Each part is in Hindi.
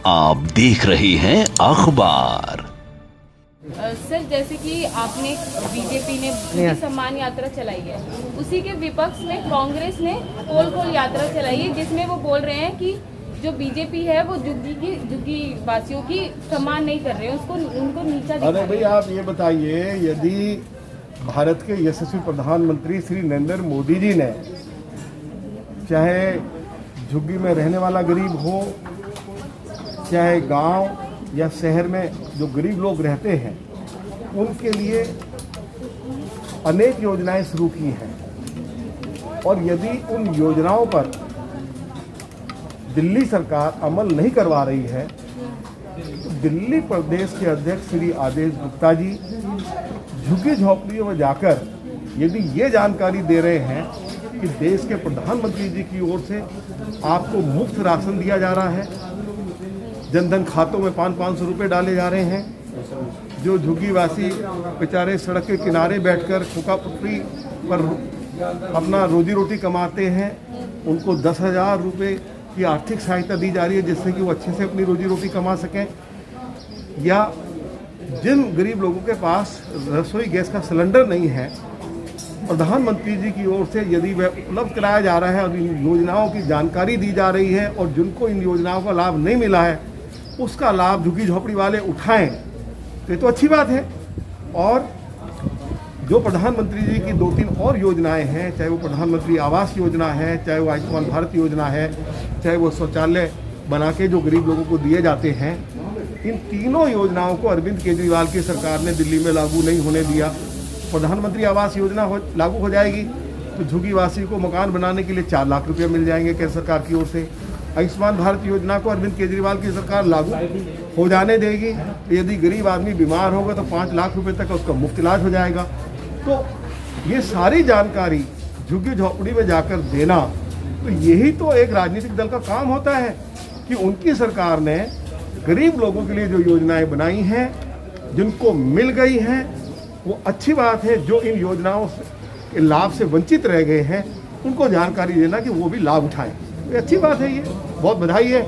आप देख रहे हैं अखबार। सर, जैसे कि आपने बीजेपी ने झुग्गी सम्मान यात्रा चलाई है, उसी के विपक्ष में कांग्रेस ने पोल खोल यात्रा चलाई है, जिसमें वो बोल रहे हैं कि जो बीजेपी है वो झुग्गी वासियों की सम्मान नहीं कर रहे हैं, उनको नीचा दिखा रहे हैं। अरे भाई, आप ये बताइए, यदि भारत के यशस्वी प्रधानमंत्री श्री नरेंद्र मोदी जी ने, चाहे झुग्गी में रहने वाला गरीब हो, चाहे गांव या शहर में जो गरीब लोग रहते हैं, उनके लिए अनेक योजनाएं शुरू की हैं, और यदि उन योजनाओं पर दिल्ली सरकार अमल नहीं करवा रही है तो दिल्ली प्रदेश के अध्यक्ष श्री आदेश गुप्ता जी झुग्गी झोपड़ियों में जाकर यदि ये जानकारी दे रहे हैं कि देश के प्रधानमंत्री जी की ओर से आपको मुफ्त राशन दिया जा रहा है, जनधन खातों में 500 रुपये डाले जा रहे हैं, जो झुग्गीवासी बेचारे सड़क के किनारे बैठकर खोखापुत्री पर अपना रोजी रोटी कमाते हैं, उनको 10,000 रुपये की आर्थिक सहायता दी जा रही है, जिससे कि वो अच्छे से अपनी रोजी रोटी कमा सकें। या जिन गरीब लोगों के पास रसोई गैस का सिलेंडर नहीं है, प्रधानमंत्री जी की ओर से यदि वह उपलब्ध कराया जा रहा है और इन योजनाओं की जानकारी दी जा रही है, और जिनको इन योजनाओं का लाभ नहीं मिला है उसका लाभ झुग्गी झोपड़ी वाले उठाएं, तो ये तो अच्छी बात है। और जो प्रधानमंत्री जी की 2-3 और योजनाएं हैं, चाहे वो प्रधानमंत्री आवास योजना है, चाहे वो आयुष्मान भारत योजना है, चाहे वो शौचालय बना के जो गरीब लोगों को दिए जाते हैं, इन तीनों योजनाओं को अरविंद केजरीवाल की सरकार ने दिल्ली में लागू नहीं होने दिया। प्रधानमंत्री आवास योजना लागू हो जाएगी तो झुग्गीवासी को मकान बनाने के लिए 4 लाख रुपये मिल जाएंगे केंद्र सरकार की ओर से। आयुष्मान भारत योजना को अरविंद केजरीवाल की सरकार लागू हो जाने देगी, यदि गरीब आदमी बीमार होगा तो 5 लाख रुपये तक उसका मुफ्त इलाज हो जाएगा। तो ये सारी जानकारी झुग्गी झोपड़ी में जाकर देना, तो यही तो एक राजनीतिक दल का काम होता है कि उनकी सरकार ने गरीब लोगों के लिए जो योजनाएं बनाई हैं, जिनको मिल गई हैं, वो अच्छी बात है। जो इन योजनाओं के लाभ से वंचित रह गए हैं, उनको जानकारी देना कि वो भी लाभ उठाएं, ये अच्छी बात है। ये बहुत बधाई है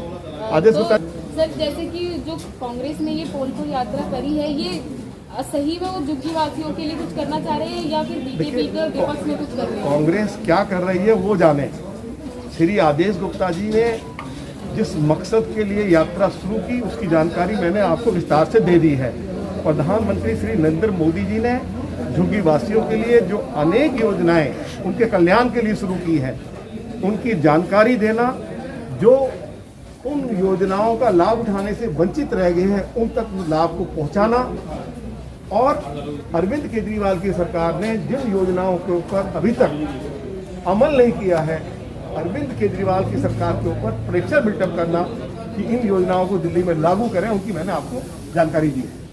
आदेश गुप्ता। सर, जैसे कि जो कांग्रेस ने ये पोल खोल यात्रा करी है, ये सही में वो झुग्गी वासियों के लिए कुछ करना चाह रहे हैं या फिर बीजेपी के विपक्ष में कुछ कर रहे हैं? कांग्रेस क्या कर रही है वो जाने। श्री आदेश गुप्ता जी ने जिस मकसद के लिए यात्रा शुरू की उसकी जानकारी मैंने आपको विस्तार से दे दी है। प्रधानमंत्री श्री नरेंद्र मोदी जी ने झुग्गी वासियों के लिए जो अनेक योजनाएं उनके कल्याण के लिए शुरू की है, उनकी जानकारी देना, जो उन योजनाओं का लाभ उठाने से वंचित रह गए हैं उन तक लाभ को पहुंचाना, और अरविंद केजरीवाल की सरकार ने जिन योजनाओं के ऊपर अभी तक अमल नहीं किया है, अरविंद केजरीवाल की सरकार के ऊपर प्रेशर बिल्टअप करना कि इन योजनाओं को दिल्ली में लागू करें, उनकी मैंने आपको जानकारी दी है।